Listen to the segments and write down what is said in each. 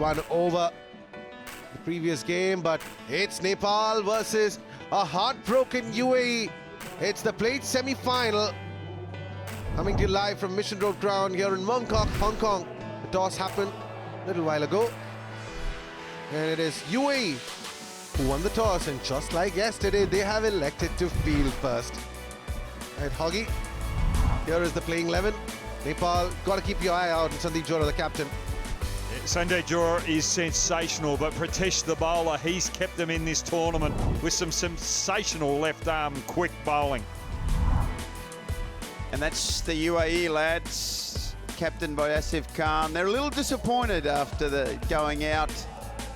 one over the previous game, but it's Nepal versus a heartbroken UAE. It's the plate semi-final. Coming to you live from Mission Road Ground here in Mongkok, Hong Kong. The toss happened a little while ago. And it is UAE who won the toss, and just like yesterday, they have elected to field first. Right, Hoggy, here is the playing 11. Nepal, got to keep your eye out on Sandeep Johra, the captain. Yeah, Sandeep Johra is sensational, but Pritesh, the bowler, he's kept them in this tournament with some sensational left-arm quick bowling. And that's the UAE lads, captained by Asif Khan. They're a little disappointed after the going out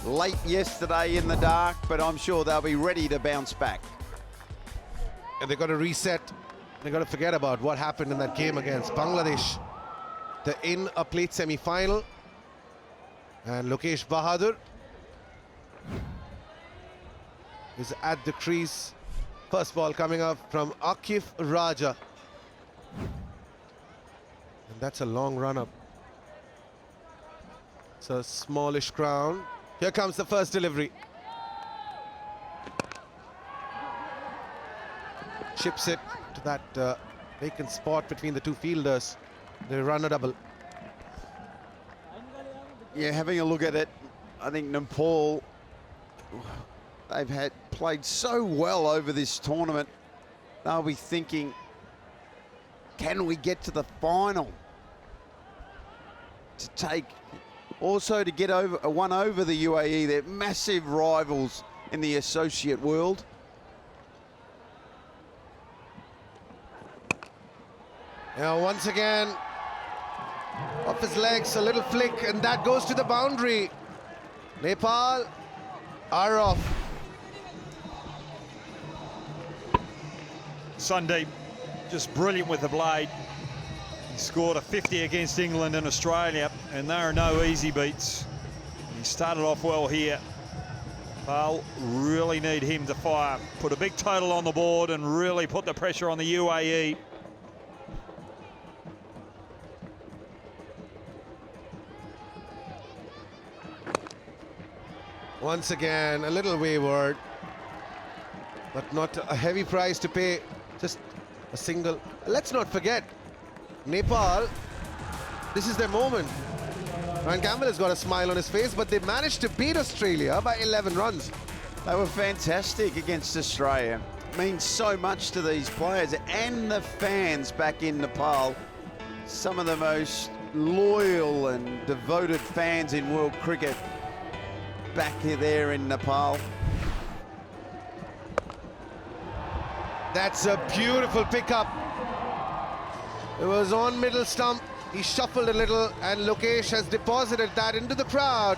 late yesterday in the dark, but I'm sure they'll be ready to bounce back. And they've got to reset. They've got to forget about what happened in that game against Bangladesh. They're in a plate semi-final. And Lokesh Bahadur is at the crease. First ball coming up from Akif Raja. And that's a long run-up. It's a smallish ground. Here comes the first delivery. Chips it to that vacant spot between the two fielders. They run a double. Yeah, having a look at it, I think Nepal, they've played so well over this tournament. They'll be thinking, can we get to the final? To take, also to get one over the UAE. They're massive rivals in the associate world. Now once again, off his legs, a little flick, and that goes to the boundary. Nepal are off. Sandeep, just brilliant with the blade. He scored a 50 against England and Australia, and there are no easy beats. He started off well here. Nepal really need him to fire, put a big total on the board and really put the pressure on the UAE. Once again, a little wayward, but not a heavy price to pay. Just a single. Let's not forget, Nepal, this is their moment. Ryan Campbell has got a smile on his face, but they managed to beat Australia by 11 runs. They were fantastic against Australia. It means so much to these players and the fans back in Nepal. Some of the most loyal and devoted fans in world cricket back there in Nepal. That's a beautiful pickup. It was on middle stump. He shuffled a little, and Lokesh has deposited that into the crowd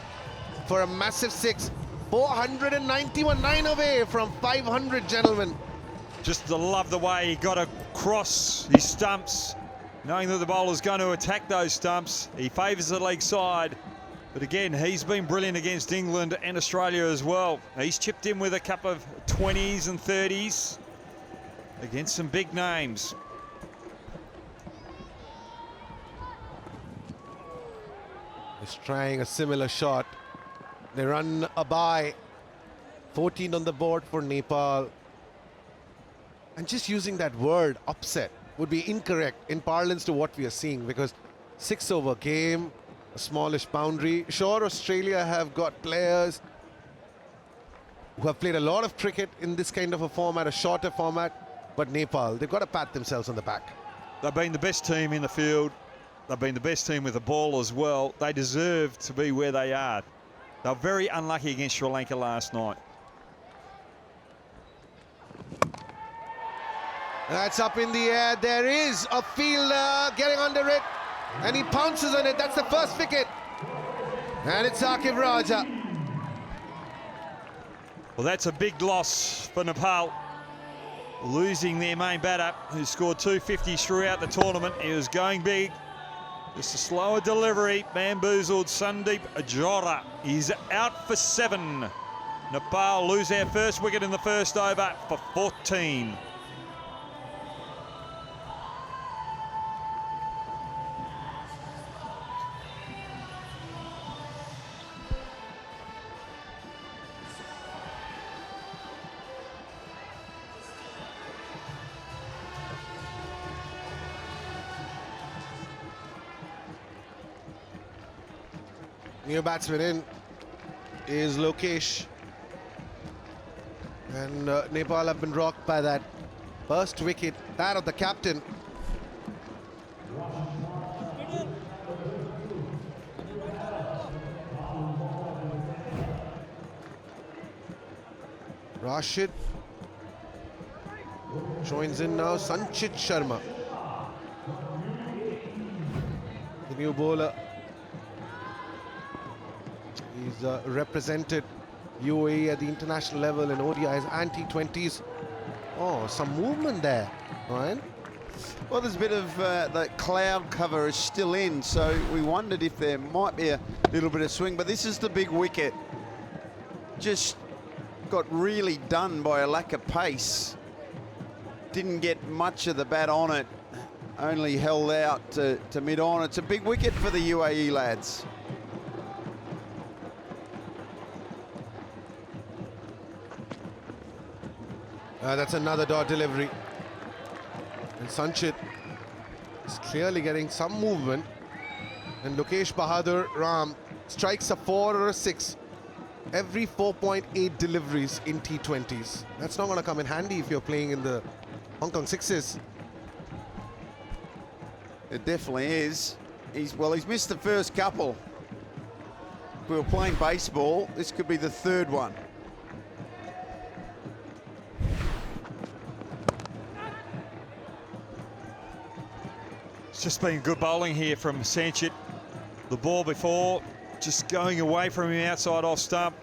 for a massive six. 491, 9 away from 500, gentlemen. Just to love the way he got across his stumps, knowing that the bowler's going to attack those stumps. He favours the leg side. But again, he's been brilliant against England and Australia as well. He's chipped in with a couple of 20s and 30s against some big names. He's trying a similar shot. They run a bye. 14 on the board for Nepal. And just using that word, upset, would be incorrect in parlance to what we are seeing, because 6 over game, a smallish boundary. Sure, Australia have got players who have played a lot of cricket in this kind of a format, a shorter format, but Nepal, they've got to pat themselves on the back. They've been the best team in the field. They've been the best team with the ball as well. They deserve to be where they are. They were very unlucky against Sri Lanka last night. That's up in the air. There is a fielder getting under it, and he pounces on it. That's the first wicket. And it's Akif Raja. Well, that's a big loss for Nepal. Losing their main batter, who scored 250s throughout the tournament. He was going big. Just a slower delivery. Bamboozled Sandeep Johra. He's out for 7. Nepal lose their first wicket in the first over for 14. New batsman in is Lokesh. And Nepal have been rocked by that first wicket, that of the captain. Rashid joins in now. Sanchit Sharma, the new bowler. He's represented UAE at the international level in ODIs and T20s. Oh, some movement there, Ryan. Well, there's a bit of the cloud cover is still in, so we wondered if there might be a little bit of swing, but this is the big wicket. Just got really done by a lack of pace. Didn't get much of the bat on it, only held out to mid-on. It's a big wicket for the UAE lads. That's another dot delivery. And Sanchit is clearly getting some movement. And Lokesh Bahadur Ram strikes a 4 or a 6 every 4.8 deliveries in T20s. That's not going to come in handy if you're playing in the Hong Kong Sixes. It definitely is. He's missed the first couple. If we were playing baseball, this could be the third one. It's just been good bowling here from Sanchit. The ball before, just going away from him outside off stump,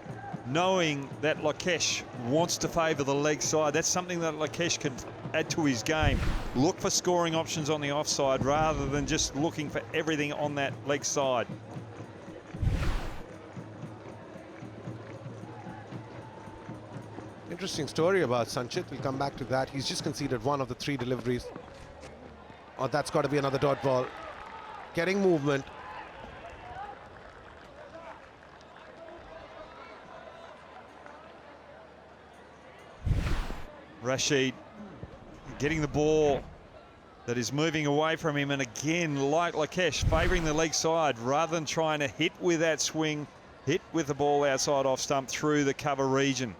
knowing that Lokesh wants to favour the leg side. That's something that Lokesh can add to his game. Look for scoring options on the offside rather than just looking for everything on that leg side. Interesting story about Sanchit. We'll come back to that. He's just conceded 1 of the 3 deliveries. Oh, that's got to be another dot ball. Getting movement. Rashid getting the ball that is moving away from him, and again, like Lokesh, favouring the leg side rather than trying to hit with that swing, hit with the ball outside off stump through the cover region.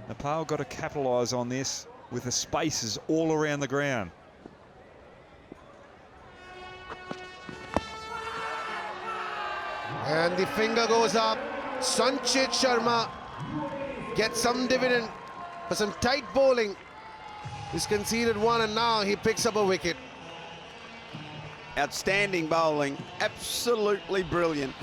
Nepal got to capitalise on this with the spaces all around the ground. And the finger goes up. Sanchit Sharma gets some dividend for some tight bowling. He's conceded 1 and now he picks up a wicket. Outstanding bowling, absolutely brilliant.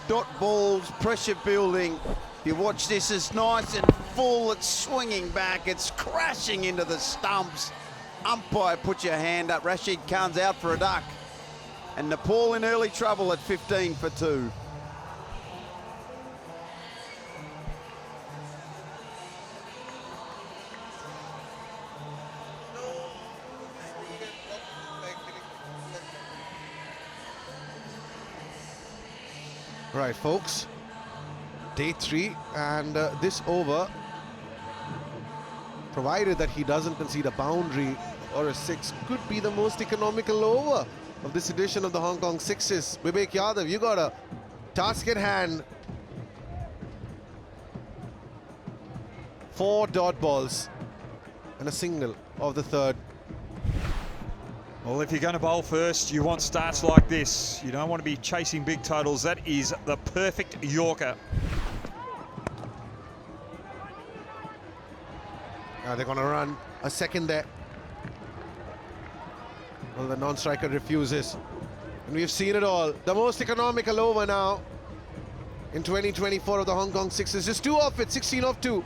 Dot balls, pressure building. If you watch this, it's nice and full, it's swinging back, it's crashing into the stumps. Umpire, put your hand up. Rashid Khan's out for a duck. And Nepal in early trouble at 15 for 2. Right, folks. Day 3, and this over, provided that he doesn't concede a boundary or a 6, could be the most economical over of this edition of the Hong Kong Sixes. Vivek Yadav, you got a task at hand. 4 dot balls and a single of the 3rd. Well, if you're going to bowl first, you want starts like this. You don't want to be chasing big totals. That is the perfect Yorker. They're going to run a second there. Well, the non-striker refuses. And we've seen it all. The most economical over now in 2024 of the Hong Kong Sixes. Just 2 off it, 16 off 2.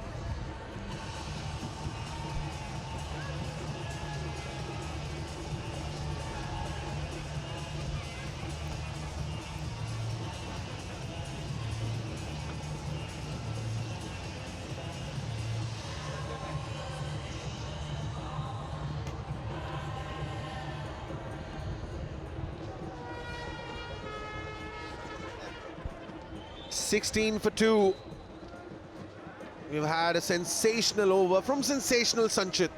$16 for 2. We've had a sensational over from sensational Sanchit.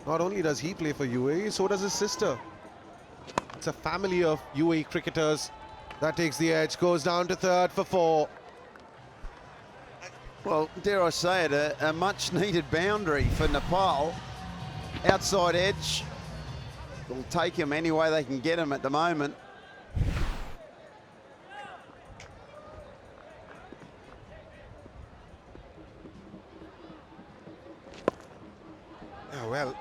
Not only does he play for UAE, so does his sister. It's a family of UAE cricketers. That takes the edge, goes down to third for 4. Well, dare I say it, a much-needed boundary for Nepal. Outside edge will take him any way they can get him at the moment. Oh, well,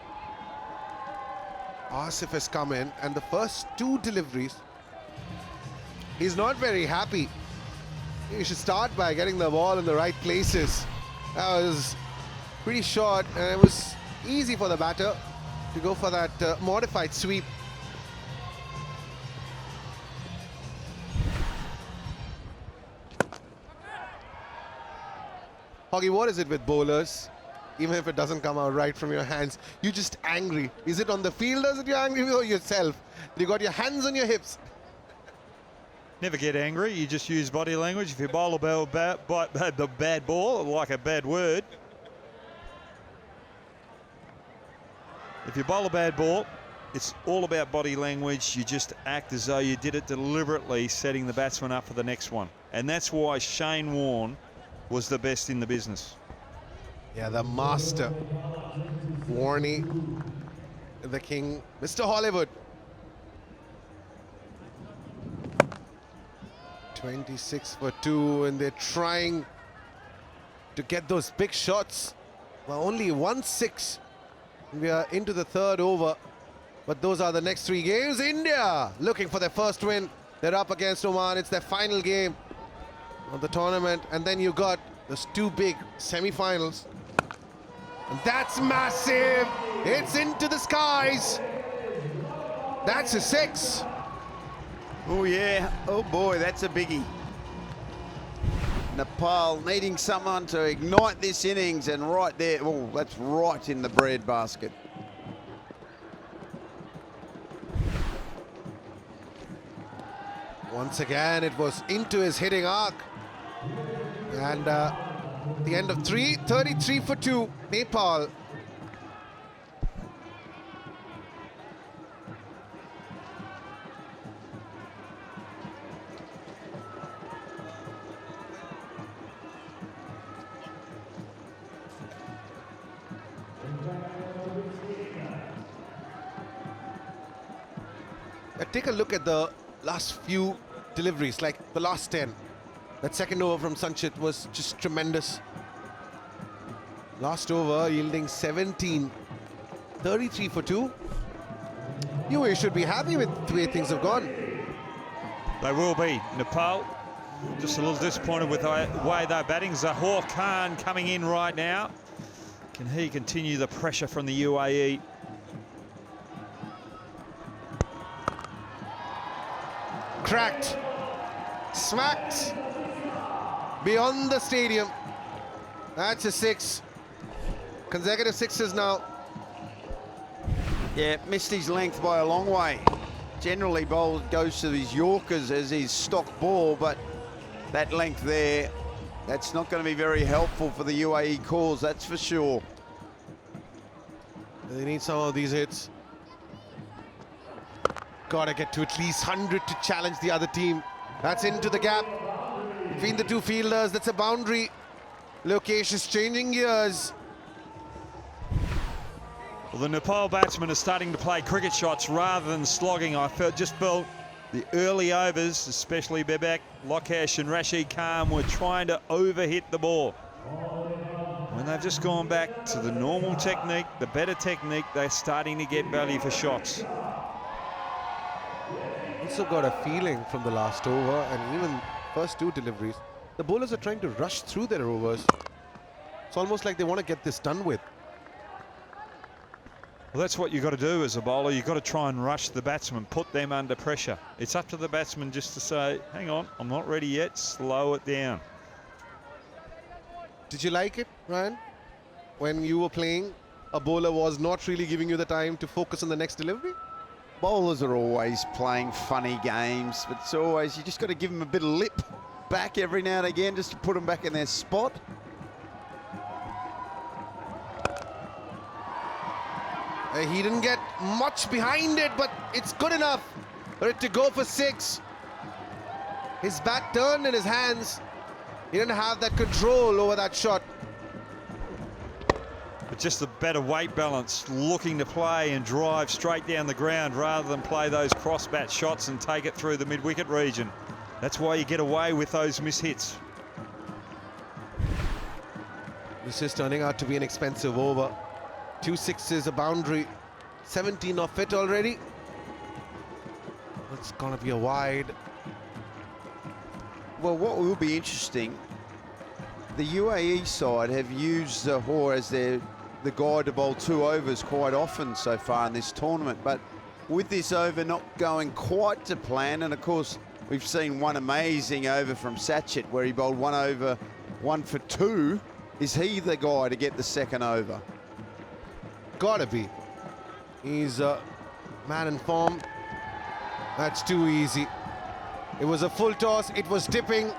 Asif has come in, and the first 2 deliveries, he's not very happy. You should start by getting the ball in the right places. That was pretty short, and it was easy for the batter to go for that modified sweep. Hoggy, what is it with bowlers? Even if it doesn't come out right from your hands, you're just angry. Is it on the fielders that you're angry with, or yourself? You got your hands on your hips. Never get angry, you just use body language. If you bowl a the bad ball, like a bad word. If you bowl a bad ball, it's all about body language. You just act as though you did it deliberately, setting the batsman up for the next one. And that's why Shane Warne was the best in the business. Yeah, the master. Warney, the king, Mr. Hollywood. 26 for 2, and they're trying to get those big shots. Well, only 1-6. We are into the 3rd over, but those are the next 3 games. India looking for their first win. They're up against Oman. It's their final game of the tournament, and then you got those 2 big semi-finals. And that's massive. It's into the skies. That's a 6. Oh yeah, oh boy, that's a biggie. Nepal needing someone to ignite this innings, and right there, oh, that's right in the bread basket. Once again, it was into his hitting arc. And the end of 33 for 2, Nepal. Take a look at the last few deliveries, like the last 10. That second over from Sanchit was just tremendous. Last over yielding 17. 33 for 2. You should be happy with the way things have gone. They will be. Nepal just a little disappointed with the way they're batting. Zahor Khan coming in right now. Can he continue the pressure from the UAE? Cracked, smacked beyond the stadium. That's a 6. Consecutive 6s now. Yeah, missed his length by a long way. Generally, bowl goes to his Yorkers as his stock ball, but that length there, that's not going to be very helpful for the UAE cause, that's for sure. They need some of these hits. Gotta get to at least 100 to challenge the other team. That's into the gap between the 2 fielders. That's a boundary. Lokesh is changing gears. Well, the Nepal batsmen are starting to play cricket shots rather than slogging. I just felt the early overs, especially Bebek, Lokesh and Rashid Khan, were trying to overhit the ball. When they've just gone back to the normal technique, the better technique, they're starting to get value for shots. Also got a feeling from the last over and even first 2 deliveries. The bowlers are trying to rush through their overs. It's almost like they want to get this done with. Well, that's what you've got to do as a bowler. You've got to try and rush the batsman, put them under pressure. It's up to the batsman just to say, hang on, I'm not ready yet, slow it down. Did you like it, Ryan? When you were playing, a bowler was not really giving you the time to focus on the next delivery? Bowlers are always playing funny games, but it's always, you just got to give them a bit of lip back every now and again just to put them back in their spot. He didn't get much behind it, but it's good enough for it to go for 6. His bat turned in his hands. He didn't have that control over that shot. But just a better weight balance, looking to play and drive straight down the ground rather than play those cross-bat shots and take it through the mid-wicket region. That's why you get away with those mishits. This is turning out to be an expensive over. 2 sixes, a boundary, 17 off it already. It's gonna be a wide. Well, what will be interesting, the UAE side have used Zahor as the guy to bowl 2 overs quite often so far in this tournament, but with this over not going quite to plan, and of course we've seen one amazing over from Sachet where he bowled 1 over, 1 for 2. Is he the guy to get the second over? Gotta be. He's a man in form. That's too easy. It was a full toss, it was dipping,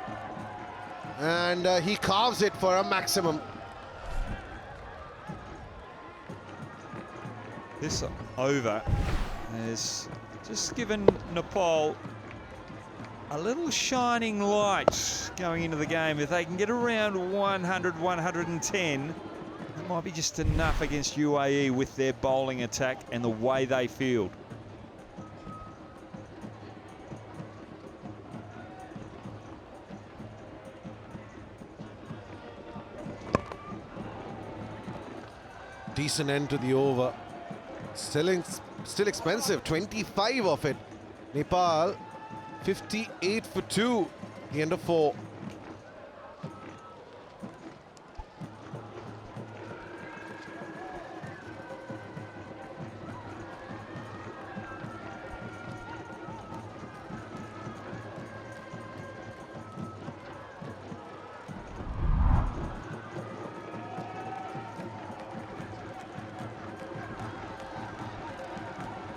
and he carves it for a maximum. This over has just given Nepal a little shining light going into the game. If they can get around 100, 110, it might be just enough against UAE with their bowling attack and the way they field. Decent end to the over. Still expensive, 25 of it. Nepal, 58 for 2, the end of 4.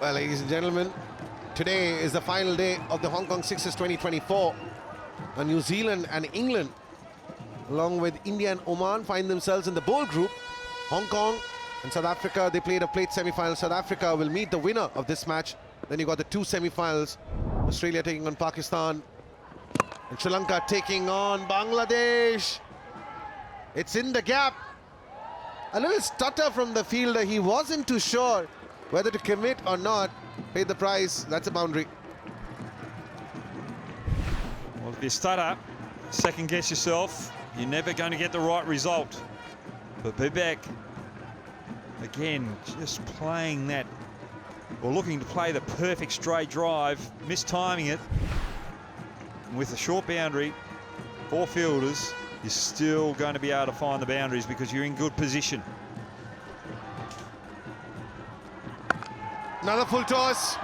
Well, ladies and gentlemen, today is the final day of the Hong Kong Sixers 2024. And New Zealand and England, along with India and Oman, find themselves in the bowl group. Hong Kong and South Africa, they played a plate semi-final. South Africa will meet the winner of this match. Then you got the 2 semi-finals. Australia taking on Pakistan. And Sri Lanka taking on Bangladesh. It's in the gap. A little stutter from the fielder. He wasn't too sure whether to commit or not. Paid the price. That's a boundary. Well, if you stutter, second guess yourself, you're never going to get the right result. But Bibek, again, just playing that, or looking to play the perfect straight drive, mistiming it. And with a short boundary, 4 fielders, you're still going to be able to find the boundaries because you're in good position. Another full toss.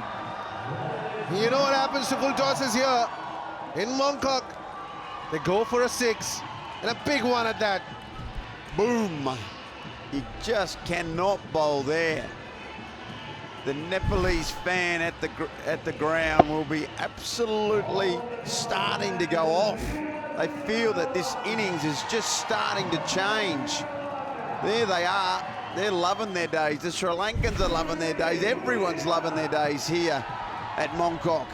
You know what happens to full tosses here in Mongkok. They go for a 6, and a big one at that. Boom. He just cannot bowl there. The Nepalese fan at the ground will be absolutely starting to go off. They feel that this innings is just starting to change. There they are. They're loving their days. The Sri Lankans are loving their days. Everyone's loving their days here at Mongkok.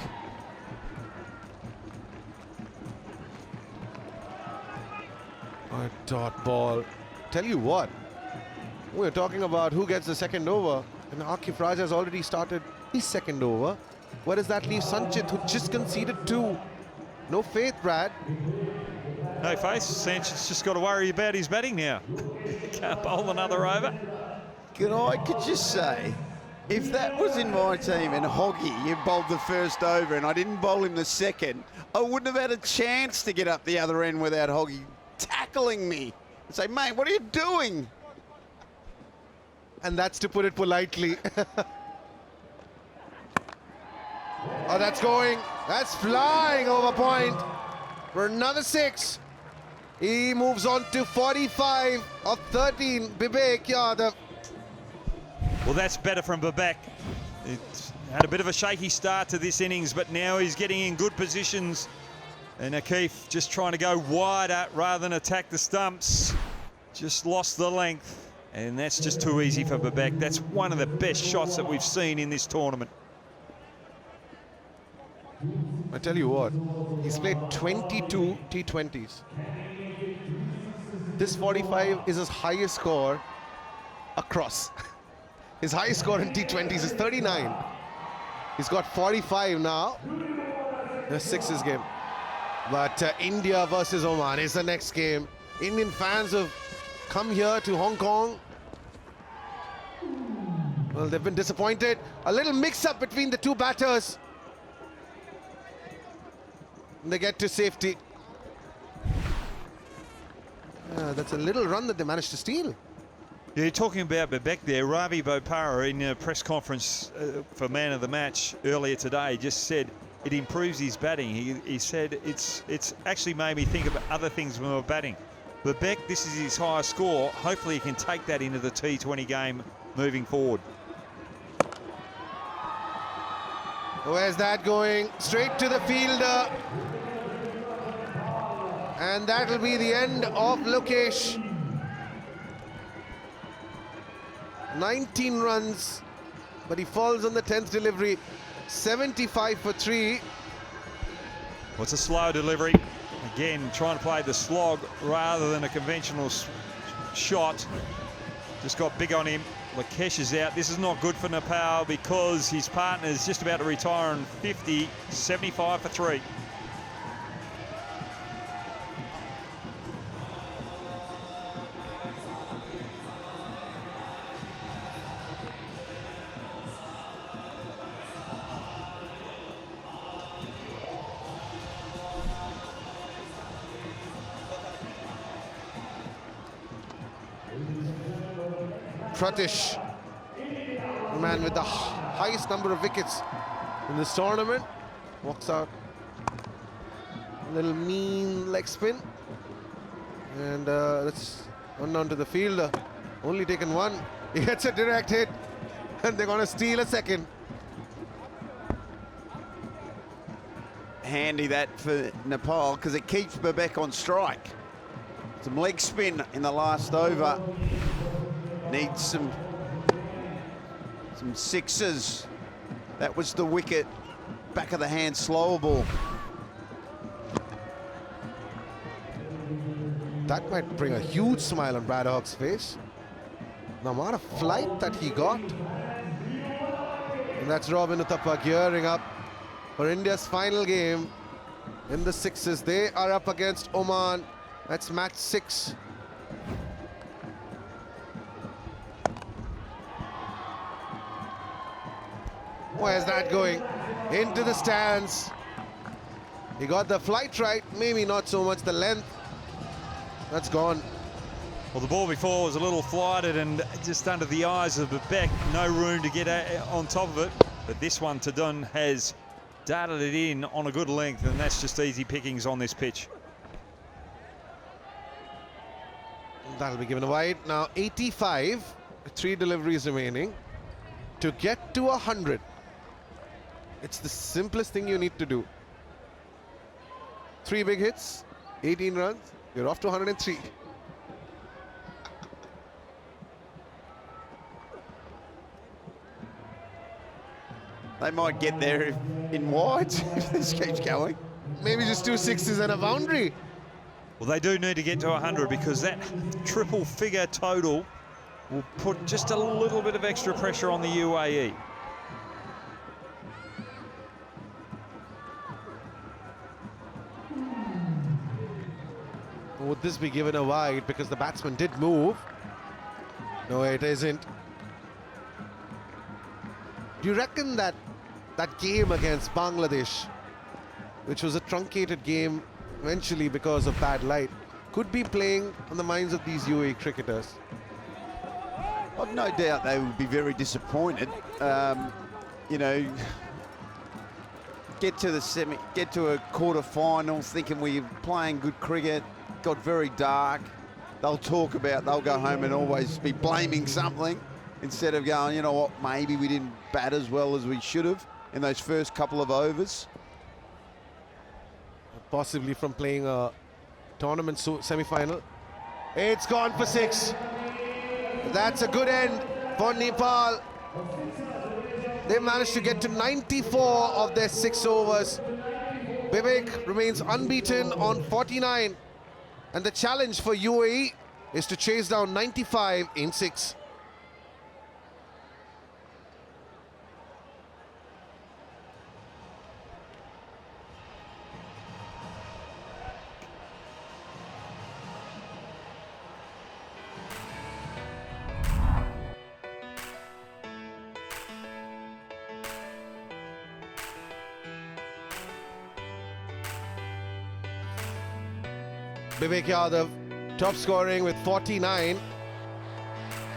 A dot ball. Tell you what, we're talking about who gets the second over, and Akif Raj has already started his second over. Where does that leave Sanchit, who just conceded 2? No faith, Brad. No faith. Sanchit's just got to worry about his batting now. Can't bowl another over. I could just say, if that was in my team and Hoggy, you bowled the first over and I didn't bowl him the second, I wouldn't have had a chance to get up the other end without Hoggy tackling me and say, mate, what are you doing? And that's to put it politely. Oh, that's going. That's flying over point for another 6. He moves on to 45 of 13. Bibek Yadav. Well, that's better from Bibek. It had a bit of a shaky start to this innings, but now he's getting in good positions. And Akif just trying to go wider rather than attack the stumps. Just lost the length. And that's just too easy for Bibek. That's one of the best shots that we've seen in this tournament. I tell you what, he's played 22 T20s. This 45 is his highest score across. His highest score in T20s is 39. He's got 45 now. The sixes game. But India versus Oman is the next game. Indian fans have come here to Hong Kong. Well, they've been disappointed. A little mix-up between the two batters. They get to safety. That's a little run that they managed to steal. Yeah, you're talking about Babek there. Ravi Bopara in a press conference for man of the match earlier today just said it improves his batting. He said it's actually made me think of other things when we're batting. Babek, this is his highest score. Hopefully he can take that into the T20 game moving forward. Where's that going? Straight to the fielder. And that'll be the end of Lokesh. 19 runs, but he falls on the 10th delivery. 75 for 3. Well, it's a slow delivery. Again, trying to play the slog rather than a conventional shot. Just got big on him. Lokesh is out. This is not good for Nepal because his partner is just about to retire on 50, 75 for 3. Pratish, the man with the highest number of wickets in this tournament, walks out. A little mean leg spin. And let's run down to the fielder. Only taken one. He gets a direct hit. And they're going to steal a second. Handy that for Nepal because it keeps Babek on strike. Some leg spin in the last over. Needs some sixes. That was the wicket. Back of the hand, slower ball. That might bring a huge smile on Brad Hog's face. The amount of flight that he got. And that's Robin Uthappa gearing up for India's final game in the sixes. They are up against Oman. That's match 6. Where's that going? Into the stands. He got the flight right, maybe not so much the length. That's gone. Well, the ball before was a little flighted and just under the eyes of Babek. No room to get on top of it. But this one, Tadun has darted it in on a good length, and that's just easy pickings on this pitch. That'll be given a wide. Now 85, 3 deliveries remaining. To get to 100, it's the simplest thing you need to do. 3 big hits, 18 runs, you're off to 103. They might get there in wides if this keeps going. Maybe just 2 sixes and a boundary. Well, they do need to get to 100 because that triple figure total will put just a little bit of extra pressure on the UAE. Would this be given a wide because the batsman did move? No, it isn't. Do you reckon that game against Bangladesh, which was a truncated game eventually because of bad light, could be playing on the minds of these UAE cricketers? I've no doubt they would be very disappointed. You know, get to a quarter-final thinking we're playing good cricket, got very dark. They'll go home and always be blaming something instead of going, you know what, maybe we didn't bat as well as we should have in those first couple of overs. Possibly from playing a tournament semi-final. It's gone for 6. That's a good end for Nepal. They managed to get to 94 of their 6 overs. Vivek remains unbeaten on 49. And the challenge for UAE is to chase down 95 in 6. Vivek Yadav, top scoring with 49.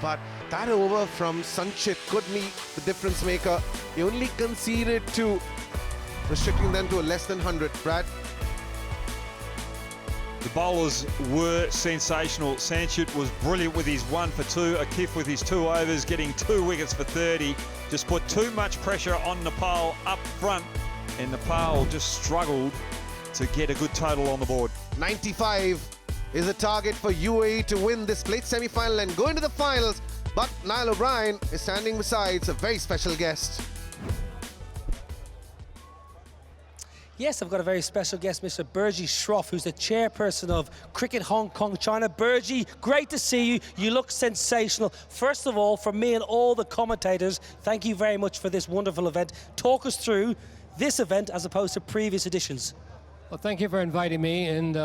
But that over from Sanchit could be the difference maker. He only conceded 2, restricting them to a less than 100. Brad? The bowlers were sensational. Sanchit was brilliant with his 1 for 2. Akif with his 2 overs, getting 2 wickets for 30. Just put too much pressure on Nepal up front, and Nepal just struggled to get a good total on the board. 95 is a target for UAE to win this plate semi-final and go into the finals. But Niall O'Brien is standing beside a very special guest. Yes, I've got a very special guest, Mr. Burji Shroff, who's the chairperson of Cricket Hong Kong China. Burji, great to see you. You look sensational. First of all, from me and all the commentators, thank you very much for this wonderful event. Talk us through this event as opposed to previous editions. Well, thank you for inviting me. And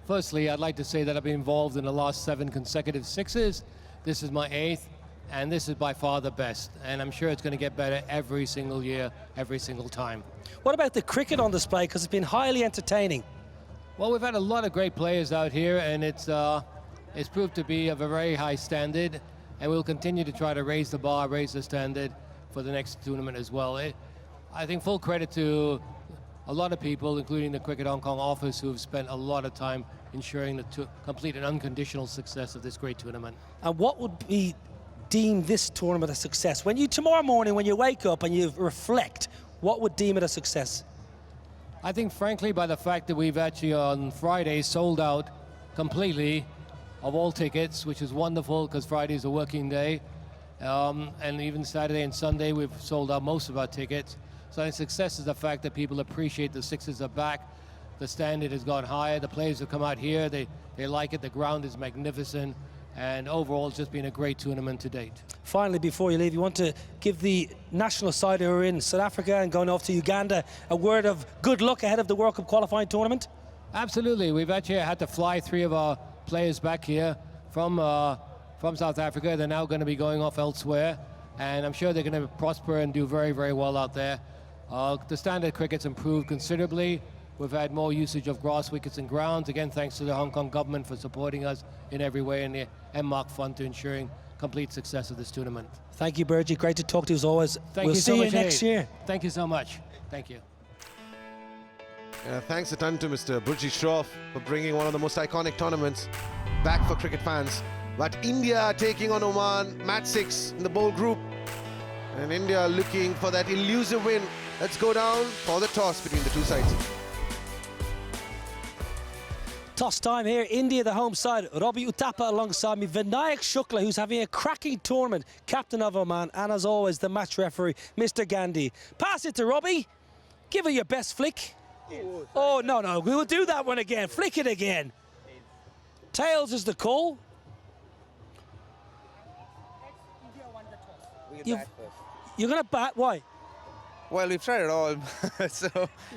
firstly, I'd like to say that I've been involved in the last 7 consecutive sixes. This is my 8th, and this is by far the best. And I'm sure it's going to get better every single year, every single time. What about the cricket on display? Because it's been highly entertaining. Well, we've had a lot of great players out here, and it's proved to be of a very high standard. And we'll continue to try to raise the bar, raise the standard for the next tournament as well. I think full credit to a lot of people, including the Cricket Hong Kong office, who have spent a lot of time ensuring the complete and unconditional success of this great tournament. And what would be deemed this tournament a success? When you, tomorrow morning, when you wake up and you reflect, what would deem it a success? I think, frankly, by the fact that we've actually on Friday sold out completely of all tickets, which is wonderful because Friday is a working day. And even Saturday and Sunday, we've sold out most of our tickets. So I think success is the fact that people appreciate the sixes are back. The standard has gone higher. The players have come out here. They like it. The ground is magnificent. And overall, it's just been a great tournament to date. Finally, before you leave, you want to give the national side who are in South Africa and going off to Uganda a word of good luck ahead of the World Cup qualifying tournament? Absolutely. We've actually had to fly 3 of our players back here from South Africa. They're now going to be going off elsewhere. And I'm sure they're going to prosper and do very, very well out there. The standard cricket's improved considerably. We've had more usage of grass wickets and grounds. Again, thanks to the Hong Kong government for supporting us in every way, and the MMark Fund to ensuring complete success of this tournament. Thank you, Burji. Great to talk to you as always. Thank we'll you see so you much, next year. Thank you so much. Thank you. Thanks a ton to Mr. Burji Shroff for bringing one of the most iconic tournaments back for cricket fans. But India taking on Oman, match 6 in the bowl group. And India looking for that elusive win. Let's go down for the toss between the two sides. Toss time here. India, the home side. Robbie Uthappa alongside me. Vinayak Shukla, who's having a cracking tournament. Captain of Oman. And as always, the match referee, Mr. Gandhi. Pass it to Robbie. Give her your best flick. Oh, no. We will do that one again. Flick it again. Tails is the call. You're going to bat? Why? Well, we've tried it all, so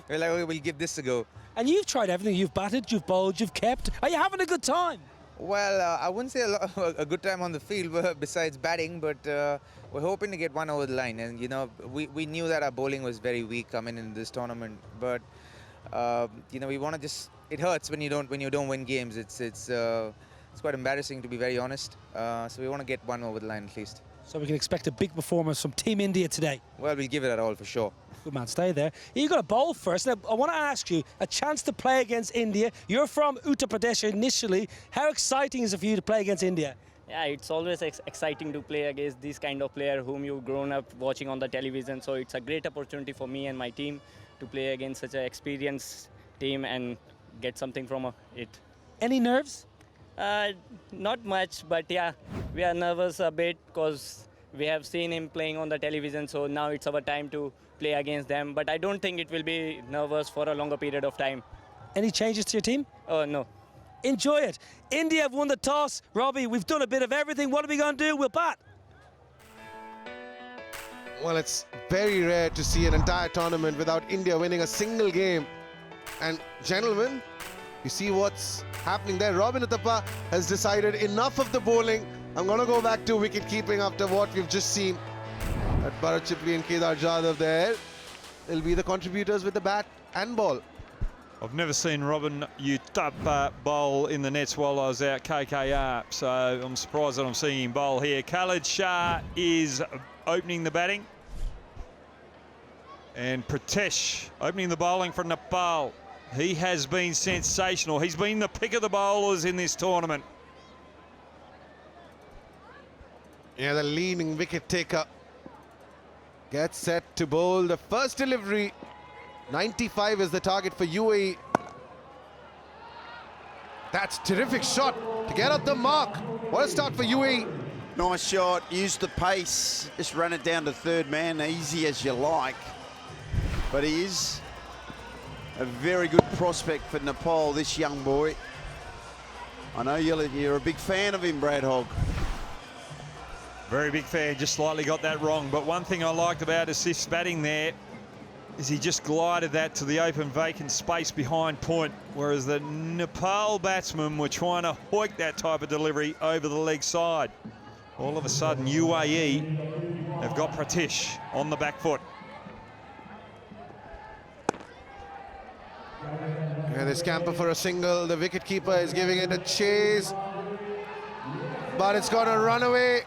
we're like, okay, we'll give this a go. And you've tried everything. You've batted, you've bowled, you've kept. Are you having a good time? Well, I wouldn't say a good time on the field besides batting, but we're hoping to get one over the line. And, you know, we knew that our bowling was very weak coming in this tournament, but, you know, we want to just, it hurts when you don't win games. It's quite embarrassing, to be very honest. So we want to get one over the line at least. So we can expect a big performance from Team India today. Well, we'll give it all for sure. Good man, stay there. You've got to bowl first. Now, I want to ask you, a chance to play against India. You're from Uttar Pradesh initially. How exciting is it for you to play against India? Yeah, it's always exciting to play against this kind of player whom you've grown up watching on the television. So it's a great opportunity for me and my team to play against such an experienced team and get something from it. Any nerves? Not much, but yeah, we are nervous a bit because we have seen him playing on the television, so now it's our time to play against them. But I don't think it will be nervous for a longer period of time. Any changes to your team? No. Enjoy it. India have won the toss. Robbie, we've done a bit of everything. What are we going to do? We'll bat. Well, it's very rare to see an entire tournament without India winning a single game. And gentlemen, you see what's happening there. Robin Uthappa has decided enough of the bowling. I'm going to go back to wicket keeping after what we've just seen. At Bharat Chipli and Kedar Jadhav there, they'll be the contributors with the bat and ball. I've never seen Robin Uthappa bowl in the nets while I was out KKR, so I'm surprised that I'm seeing him bowl here. Khalid Shah is opening the batting. And Pratesh opening the bowling for Nepal. He has been sensational. He's been the pick of the bowlers in this tournament. Yeah, the leading wicket taker gets set to bowl the first delivery. 95 is the target for UAE. That's terrific shot to get up the mark. What a start for UAE. Nice shot, use the pace, just run it down to third man, easy as you like. But he is a very good prospect for Nepal, this young boy. I know you're a big fan of him, Brad Hogg. Very big fan, just slightly got that wrong. But one thing I liked about Asif's batting there is he just glided that to the open vacant space behind point, whereas the Nepal batsmen were trying to hoik that type of delivery over the leg side. All of a sudden, UAE have got Pratesh on the back foot. Yeah, they scamper for a single. The wicketkeeper is giving it a chase, but it's got a runaway.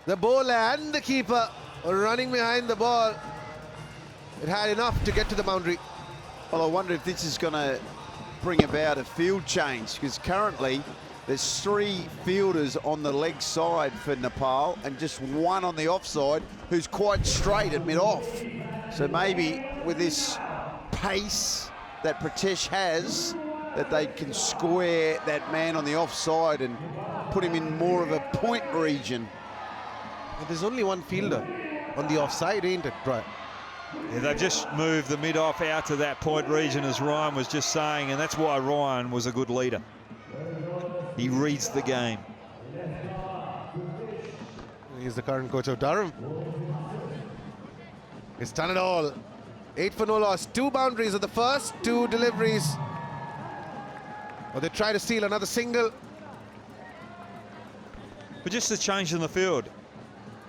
The bowler and the keeper are running behind the ball. It had enough to get to the boundary. Well, I wonder if this is going to bring about a field change, because currently there's 3 fielders on the leg side for Nepal and just one on the offside who's quite straight at mid-off. So maybe with this pace that Pratesh has, that they can square that man on the offside and put him in more of a point region. But there's only one fielder on the offside, ain't it, Brian? Yeah, they've just moved the mid-off out to that point region, as Ryan was just saying, and that's why Ryan was a good leader. He reads the game. He's the current coach of Durham. He's done it all. 8 for no loss. 2 boundaries of the first 2 deliveries. Or they try to steal another single. But just the change in the field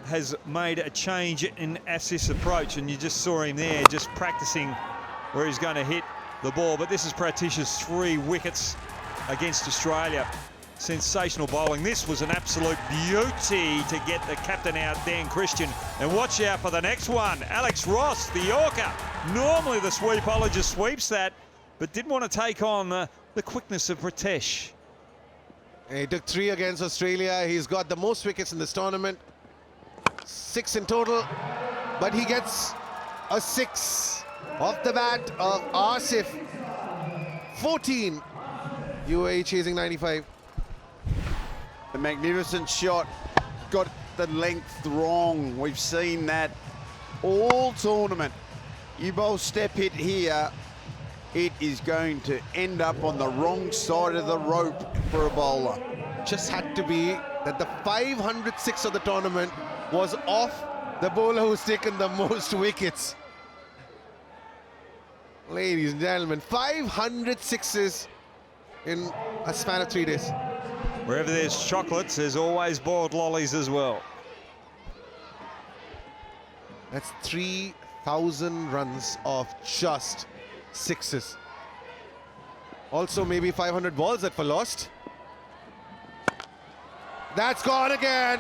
has made a change in Asif's approach, and you just saw him there just practicing where he's going to hit the ball. But this is Pratesh's 3 wickets against Australia. Sensational bowling. This was an absolute beauty to get the captain out, Dan Christian. And watch out for the next one. Alex Ross, the Yorker. Normally the sweepologist sweeps that, but didn't want to take on the quickness of Pratesh. He took 3 against Australia. He's got the most wickets in this tournament. 6 in total, but he gets a 6 off the bat of Asif. 14. UAE chasing 95. A magnificent shot, got the length wrong. We've seen that all tournament. You bowl step hit here, it is going to end up on the wrong side of the rope for a bowler. Just had to be that the 506 of the tournament was off the bowler who's taken the most wickets. Ladies and gentlemen, 506s in a span of 3 days. Wherever there's chocolates, there's always boiled lollies as well. That's 3,000 runs of just 6s. Also maybe 500 balls that were lost. That's gone again.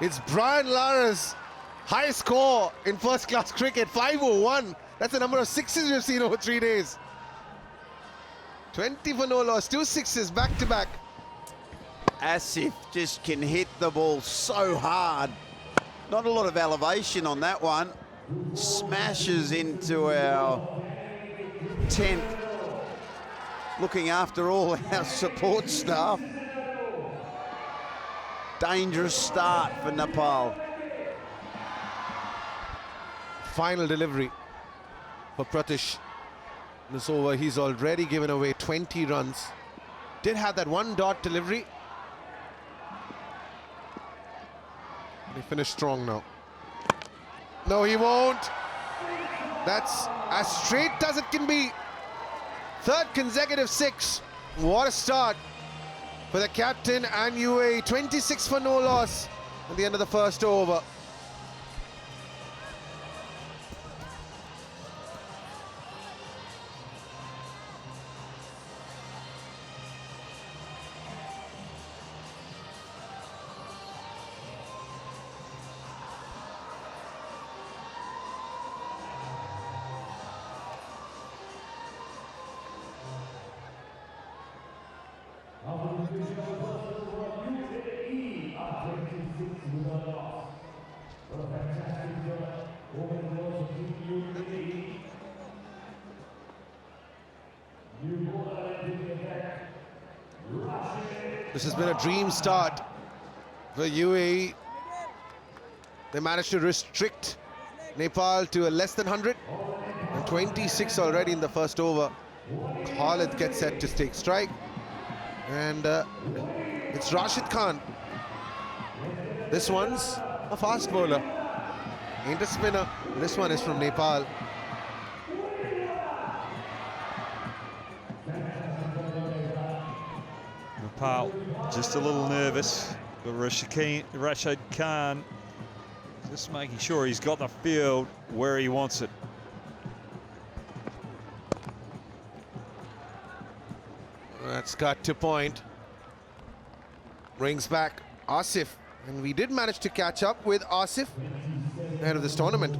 It's Brian Lara's high score in first-class cricket, 501. That's the number of 6s we've seen over 3 days. 20 for no loss, 2 6s back-to-back. Asif just can hit the ball so hard. Not a lot of elevation on that one. Smashes into our tent, looking after all our support staff. dangerous start for Nepal. Final delivery for Pratish. This over, he's already given away 20 runs. Did have that one dot delivery. He finished strong now. No, he won't. That's as straight as it can be. Third consecutive six. What a start for the captain and UAE. 26 for no loss at the end of the first over. This has been a dream start for UAE. They managed to restrict Nepal to a less than 100 and 26 already in the first over. Khalid gets set to take strike, and it's Rashid Khan. This one's a fast bowler, ain't a spinner. This one is from Nepal. Nepal just a little nervous, but Rashid Khan just making sure he's got the field where he wants it. That's cut to point. Brings back Asif, and we did manage to catch up with Asif ahead of this tournament.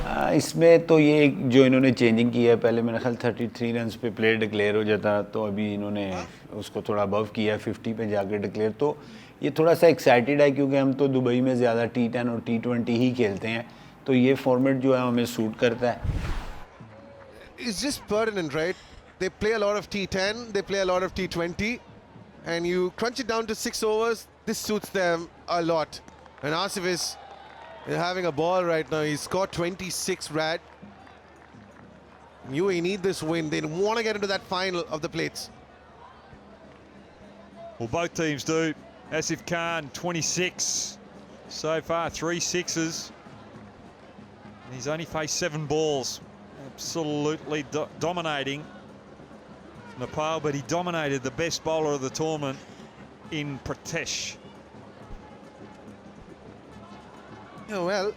इसमें तो ये जो इन्होंने changing की है, पहले मेरे ख्याल 33 रन्स पे प्लेयर डिक्लेयर हो जाता, तो अभी इन्होंने उसको थोड़ा अबव किया है, 50 पे जाकर डिक्लेयर। तो ये थोड़ा सा एक्साइटेड है क्योंकि हम तो दुबई में ज़्यादा T10 और T20 ही खेलते हैं, तो ये फॉर्मेट जो है हमें सूट करता है। It's just pertinent, right? They play a lot of T10, they play a lot of T20, and you crunch it down to 6 overs. This suits them a lot. And Asif is having a ball right now. He's scored 26, Rad. UAE need this win. They want to get into that final of the plates. Well, both teams do. Asif Khan, 26 so far, 3 sixes. And he's only faced 7 balls. Absolutely dominating Nepal, but he dominated the best bowler of the tournament in Pratesh. Yeah, well,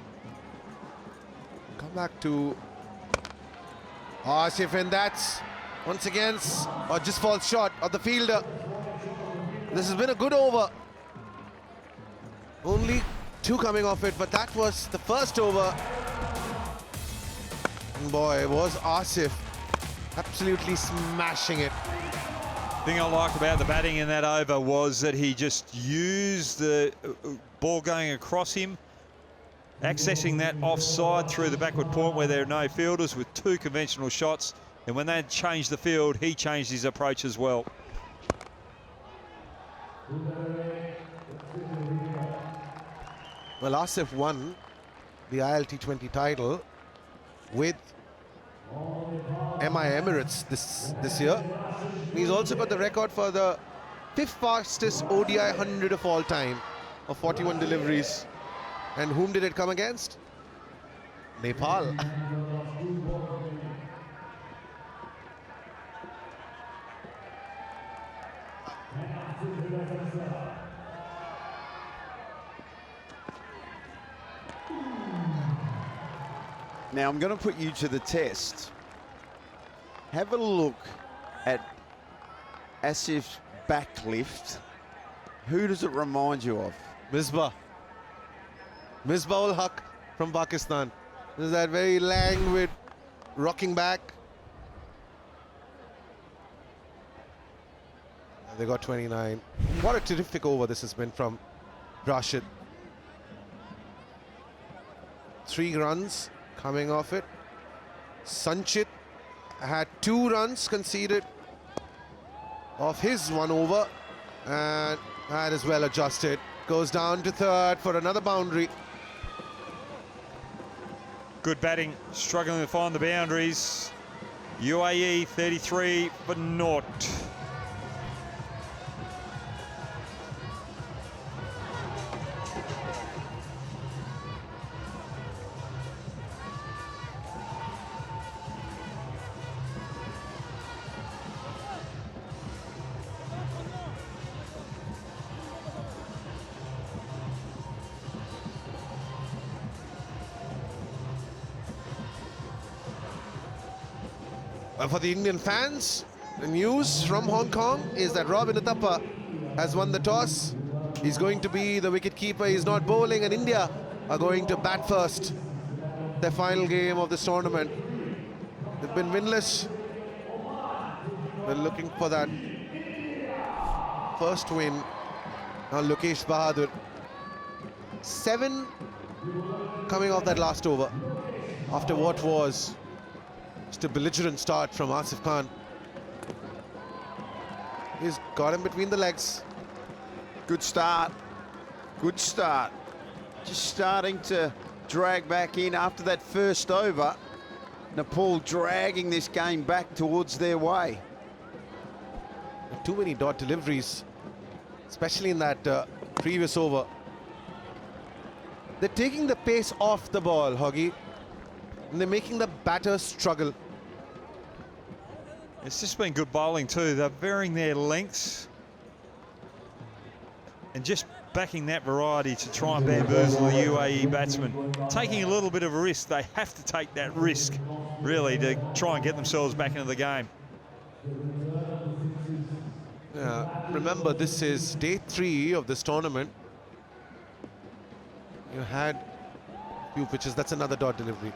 come back to Asif, and that's once again just falls short of the fielder. This has been a good over. Only 2 coming off it, but that was the first over. And boy, was Asif absolutely smashing it. The thing I like about the batting in that over was that he just used the ball going across him, accessing that offside through the backward point where there are no fielders with 2 conventional shots. And when they changed the field, he changed his approach as well. Well, Asif won the ILT20 title with Emirates this year. He's also got the record for the 5th fastest ODI 100 of all time, of 41 deliveries. And whom did it come against? Nepal. Now I'm going to put you to the test. Have a look at Asif's backlift. Who does it remind you of? Misbah ul Haq from Pakistan. There's that very languid rocking back. They got 29. What a terrific over this has been from Rashid. 3 runs coming off it. Sanchit had 2 runs conceded off his 1 over, and That is well adjusted. Goes down to third for another boundary. Good batting, struggling to find the boundaries. UAE 33 for naught. For the Indian fans, the news from Hong Kong is that Robin Uthappa has won the toss. He's going to be the wicket-keeper. He's not bowling, and India are going to bat first. Their final game of this tournament. They've been winless. They're looking for that first win. Now Lokesh Bahadur. 7 coming off that last over after what was just a belligerent start from Asif Khan. He's got him between the legs. Good start. Good start. Just starting to drag back in after that first over. Nepal dragging this game back towards their way. Too many dot deliveries, especially in that previous over. They're taking the pace off the ball, Hoggy, and they're making the batters struggle. It's just been good bowling too. They're varying their lengths and just backing that variety to try and bamboozle the UAE batsmen. Taking a little bit of a risk. They have to take that risk, really, to try and get themselves back into the game. Remember, this is day 3 of this tournament. You had a few pitches. That's another dot delivery.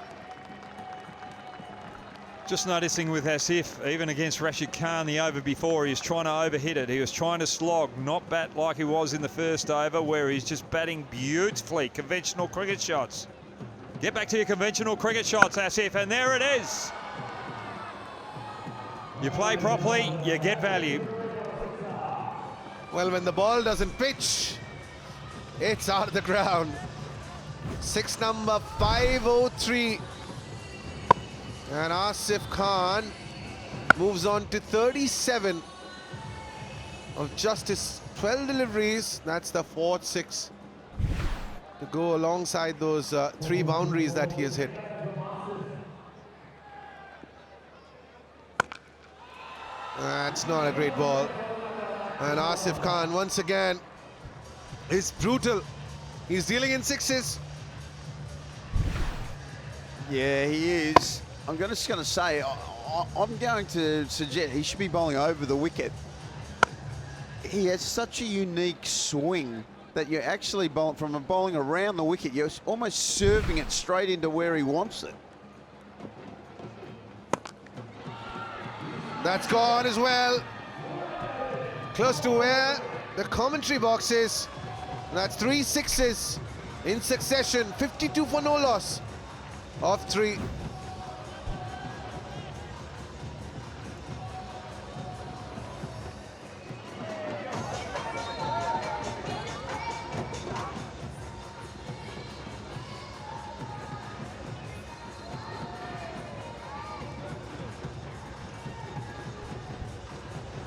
Just noticing with Asif, even against Rashid Khan the over before, he was trying to overhit it. He was trying to slog, not bat like he was in the first over, where he's just batting beautifully, conventional cricket shots. Get back to your conventional cricket shots, Asif, and there it is. You play properly, you get value. Well, when the ball doesn't pitch, it's out of the ground. 6 number 503. And Asif Khan moves on to 37 of just his 12 deliveries. That's the 4th 6 to go alongside those 3 boundaries that he has hit. That's not a great ball. And Asif Khan once again is brutal. He's dealing in 6s. Yeah, he is. I'm just going to say, I'm going to suggest he should be bowling over the wicket. He has such a unique swing that you're actually bowling from bowling around the wicket. You're almost serving it straight into where he wants it. That's gone as well. Close to where the commentary box is. That's 3 6s in succession. 52 for no loss of 3.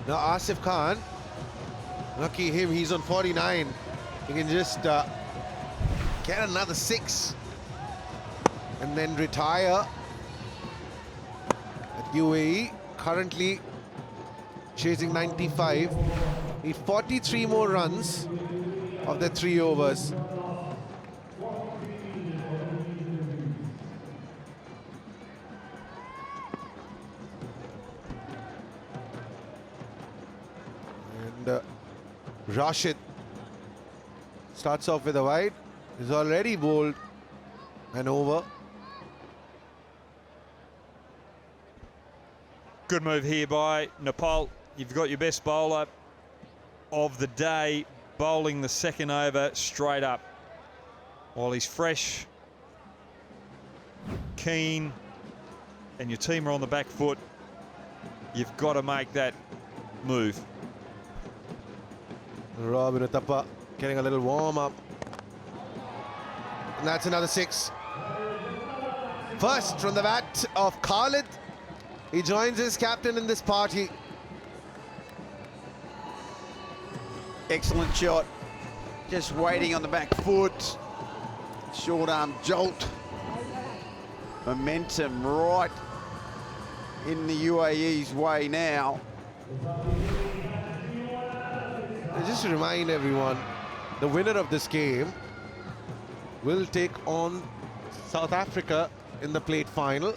Now Asif Khan, lucky him, he's on 49. He can just get another 6 and then retire. At UAE, currently chasing 95. Need 43 more runs of the 3 overs. And Rashid starts off with a wide. He's already bowled an over. Good move here by Nepal. You've got your best bowler of the day bowling the 2nd over straight up. While he's fresh, keen, and your team are on the back foot, you've got to make that move. Robbie Uthappa getting a little warm up. And that's another 6. First from the bat of Khalid. He joins his captain in this party. Excellent shot. Just waiting on the back foot. Short arm jolt. Momentum right in the UAE's way now. Just to remind everyone, the winner of this game will take on South Africa in the plate final,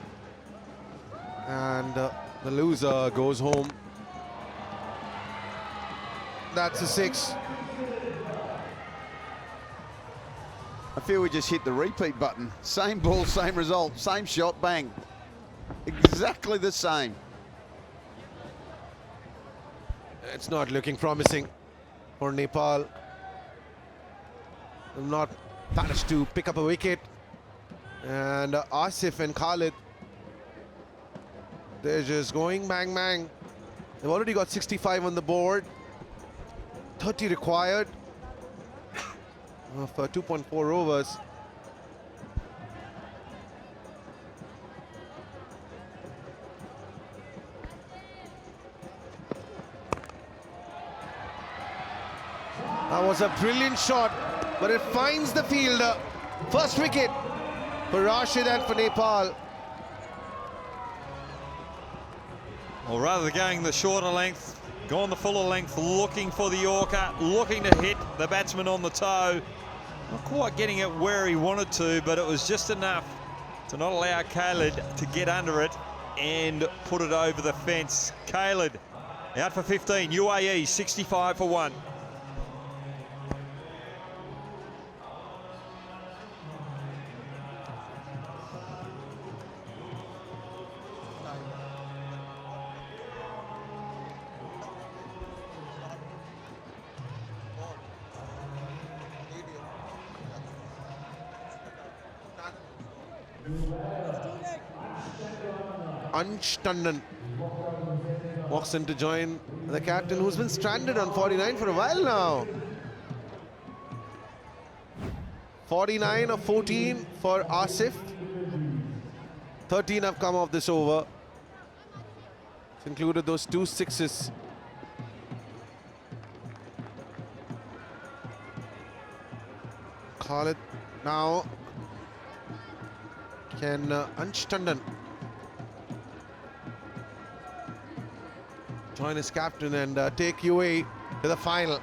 and the loser goes home. That's a 6. I feel we just hit the repeat button. Same ball, same result, same shot, bang. Exactly the same. It's not looking promising for Nepal. They've not managed to pick up a wicket. And Asif and Khalid, they're just going bang bang. They've already got 65 on the board. 30 required for 2.4 overs. That was a brilliant shot, but it finds the fielder. First wicket for Rashid and for Nepal. Well, rather than going the shorter length, gone the fuller length, looking for the Yorker, looking to hit the batsman on the toe. Not quite getting it where he wanted to, but it was just enough to not allow Khalid to get under it and put it over the fence. Khalid out for 15, UAE 65 for 1. Ansh Tandon walks in to join the captain, who's been stranded on 49 for a while now. 49 of 14 for Asif. 13 have come off this over. It's included those 2 sixes. Khalid now. Can Ansh Tandon join his captain and take UAE to the final?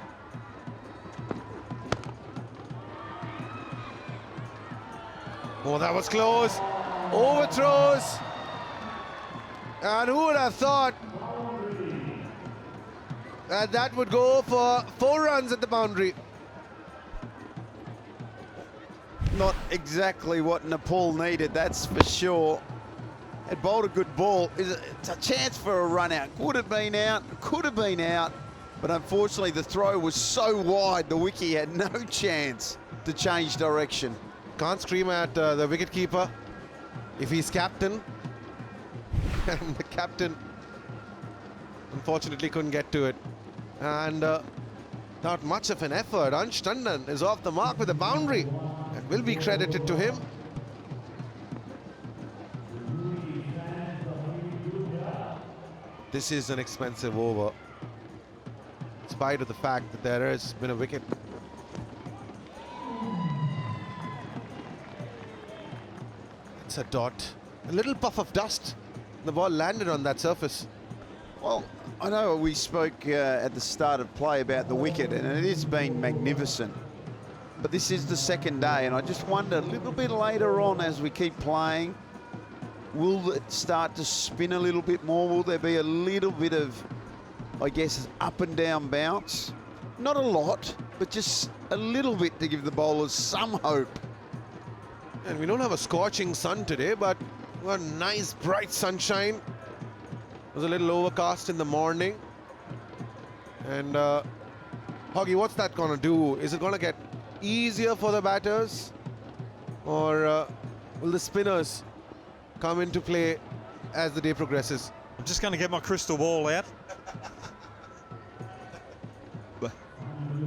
Oh, that was close. Overthrows. And who would have thought that that would go for 4 runs at the boundary? Not exactly what Nepal needed, that's for sure. It bowled a good ball. It's a chance for a run out. Could have been out, could have been out, but unfortunately the throw was so wide the wicket had no chance to change direction. Can't scream at the wicketkeeper if he's captain. And the captain unfortunately couldn't get to it. And not much of an effort. Ansh Tandon is off the mark with a boundary. It will be credited to him. This is an expensive over, in spite of the fact that there has been a wicket. It's a dot. A little puff of dust. The ball landed on that surface. Well, I know we spoke at the start of play about the wicket, and it has been magnificent. But this is the second day, and I just wonder a little bit later on as we keep playing, will it start to spin a little bit more? Will there be a little bit of, I guess, up and down bounce? Not a lot, but just a little bit to give the bowlers some hope. And we don't have a scorching sun today, but we've got nice bright sunshine. It was a little overcast in the morning. And Hoggy, what's that going to do? Is it going to get easier for the batters, or will the spinners come into play as the day progresses? I'm just going to get my crystal ball out.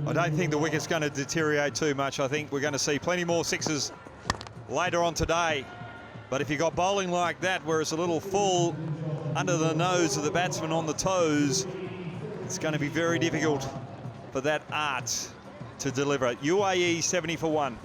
I don't think the wicket's going to deteriorate too much. I think we're going to see plenty more sixes later on today. But if you've got bowling like that, where it's a little full under the nose of the batsman on the toes, it's going to be very difficult for that art to deliver. UAE 70 for 1.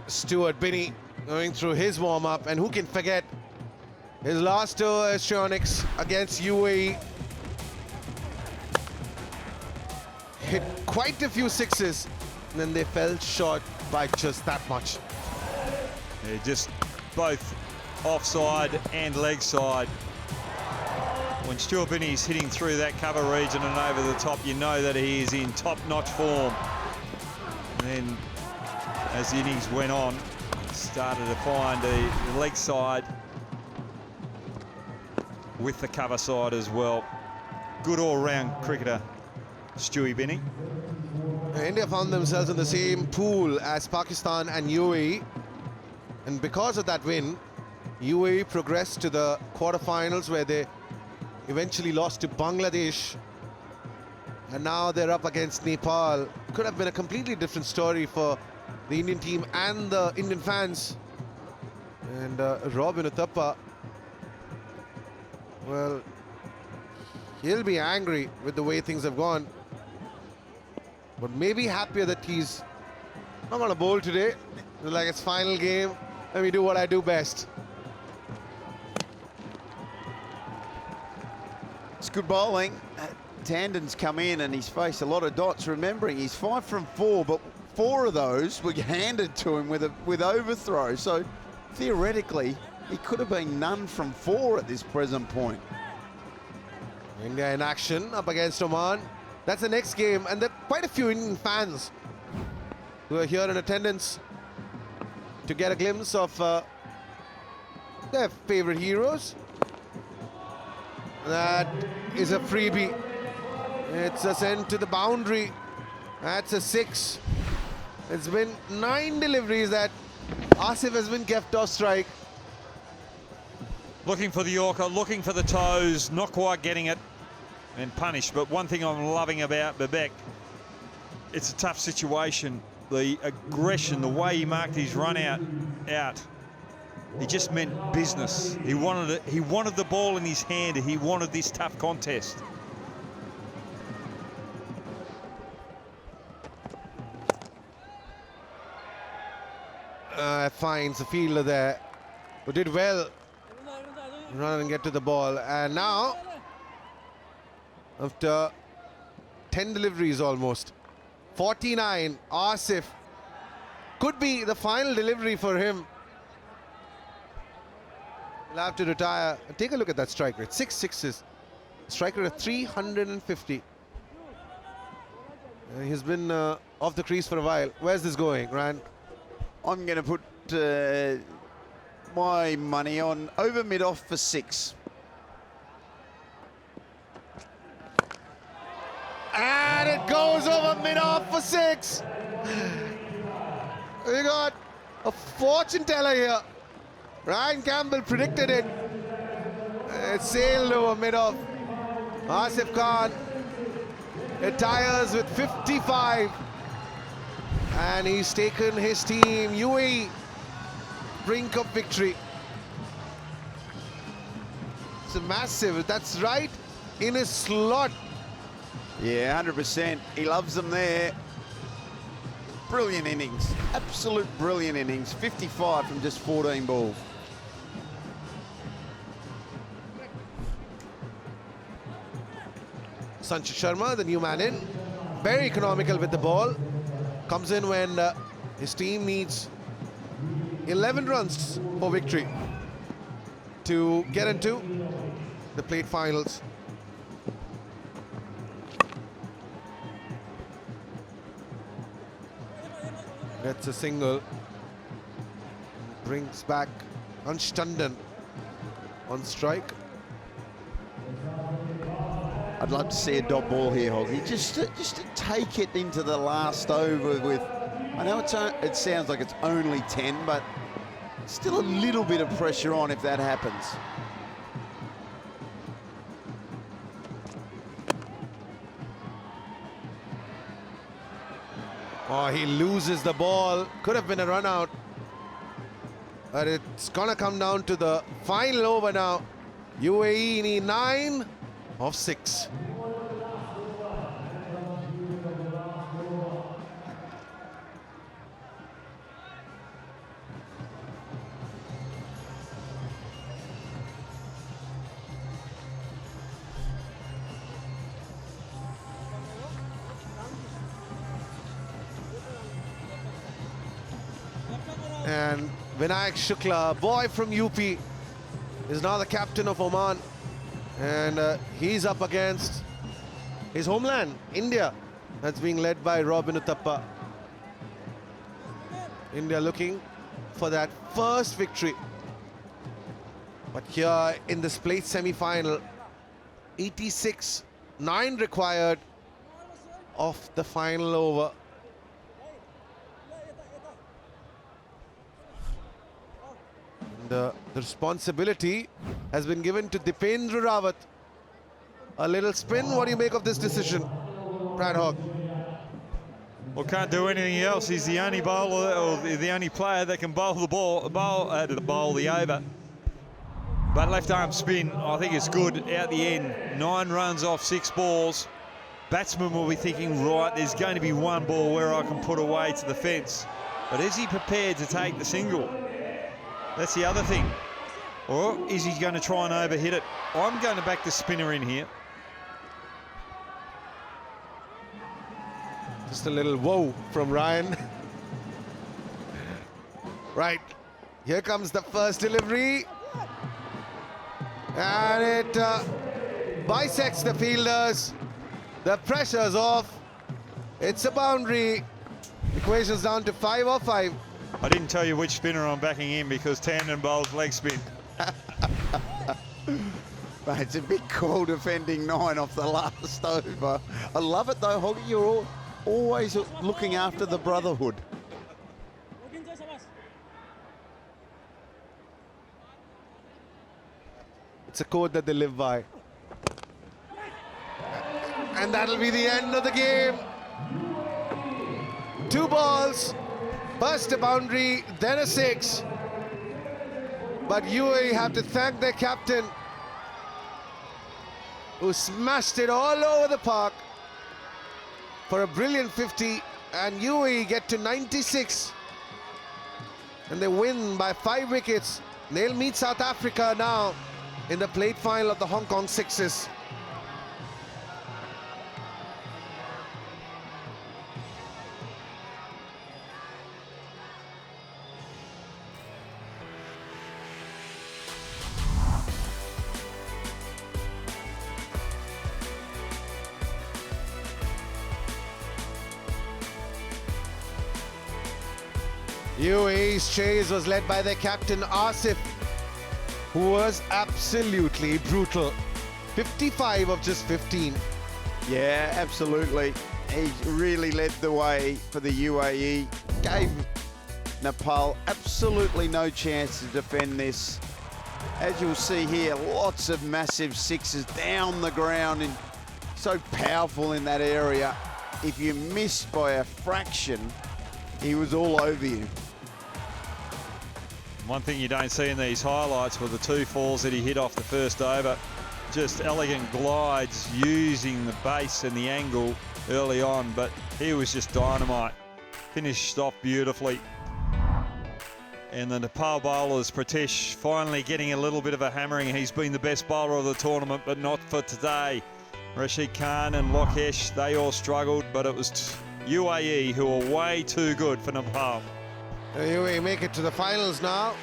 Stuart Binney going through his warm-up, and who can forget his last tour as Shionix against UAE. Hit quite a few sixes, and then they fell short by just that much. Yeah, just both offside and leg side. When Stuart Binney's hitting through that cover region and over the top, you know that he is in top-notch form. And then as the innings went on, started to find the leg side with the cover side as well. Good all-round cricketer, Stewie Binney. India found themselves in the same pool as Pakistan and UAE, and because of that win, UAE progressed to the quarterfinals, where they eventually lost to Bangladesh, and now they're up against Nepal. Could have been a completely different story for the Indian team and the Indian fans. And Robin Uthappa, well, he'll be angry with the way things have gone, but maybe happier that he's not going to bowl today. It's like it's final game, let me do what I do best. It's good bowling. Tandon's come in and he's faced a lot of dots, remembering he's 5 from 4, but 4 of those were handed to him with overthrow. So theoretically, he could have been none from 4 at this present point. India in action up against Oman. That's the next game, and there are quite a few Indian fans who are here in attendance to get a glimpse of their favorite heroes. That is a freebie. It's a send to the boundary. That's a 6. It's been 9 deliveries that Asif has been kept off strike. Looking for the Yorker, looking for the toes, not quite getting it, and punished. But one thing I'm loving about Babek, it's a tough situation. The aggression, the way he marked his run out. He just meant business. He wanted it. He wanted the ball in his hand. He wanted this tough contest. Finds the fielder there, who did well run and get to the ball. And now, after 10 deliveries almost, 49, Asif, could be the final delivery for him. He'll have to retire. Take a look at that strike rate, 6 sixes. Strike rate of 350. He's been off the crease for a while. Where's this going, Ryan? I'm going to put my money on over mid-off for 6. And it goes over mid-off for 6. We got a fortune teller here. Ryan Campbell predicted it. It sailed over mid-off. Asif Khan retires with 55. And he's taken his team, UAE, brink of victory. It's a massive, that's right in his slot. Yeah, 100%. He loves them there. Brilliant innings. Absolute brilliant innings. 55 from just 14 balls. Sanchit Sharma, the new man in, very economical with the ball. Comes in when his team needs 11 runs for victory to get into the plate finals. gets a single. Brings back Anstanden on strike. I'd love to see a dot ball here, Hoggy. Just to take it into the last over with. I know it sounds like it's only 10, but still a little bit of pressure on if that happens. Oh, he loses the ball. Could have been a run out. But it's gonna come down to the final over now. UAE need 9 of 6. And Vinayak Shukla, boy from UP, is now the captain of Oman. And he's up against his homeland, India. That's being led by Robin Uthappa. India looking for that first victory. But here in this plate semi-final, 86, 9 required of the final over. The responsibility has been given to Dipendra Rawat. A little spin. What do you make of this decision, Brad Hogg? Well, can't do anything else. He's the only bowler or the only player that can bowl the bowl the over. But left arm spin, I think it's good out the end. 9 runs off 6 balls. Batsman will be thinking, right, there's going to be one ball where I can put away to the fence. But is he prepared to take the single? That's the other thing. Or is he going to try and overhit it? I'm going to back the spinner in here. Just a little whoa from Ryan. Right, here comes the first delivery. And it bisects the fielders. The pressure's off. It's a boundary. Equation's down to 5 or 5. I didn't tell you which spinner I'm backing in because Tandon bowls leg spin. But it's a big call defending 9 off the last over. I love it though, Hoggy. You're always looking after the brotherhood. It's a code that they live by. And that'll be the end of the game. 2 balls. First a boundary, then a 6. But UAE have to thank their captain, who smashed it all over the park for a brilliant 50. And UAE get to 96. And they win by 5 wickets. They'll meet South Africa now in the plate final of the Hong Kong Sixes. UAE's chase was led by their captain Asif, who was absolutely brutal. 55 of just 15. Yeah, absolutely. He really led the way for the UAE. Gave Nepal absolutely no chance to defend this. As you'll see here, lots of massive 6s down the ground and so powerful in that area. If you missed by a fraction, he was all over you. One thing you don't see in these highlights were the 2 falls that he hit off the first over. Just elegant glides using the base and the angle early on, but he was just dynamite. Finished off beautifully. And the Nepal bowlers, Pratish, finally getting a little bit of a hammering. He's been the best bowler of the tournament, but not for today. Rashid Khan and Lokesh, they all struggled, but it was UAE who are way too good for Nepal. The UAE make it to the finals now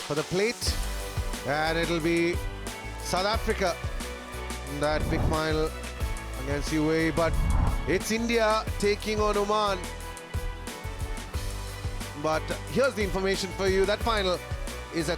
for the plate, and it'll be South Africa in that big final against UAE, but it's India taking on Oman. but here's the information for you. That final is at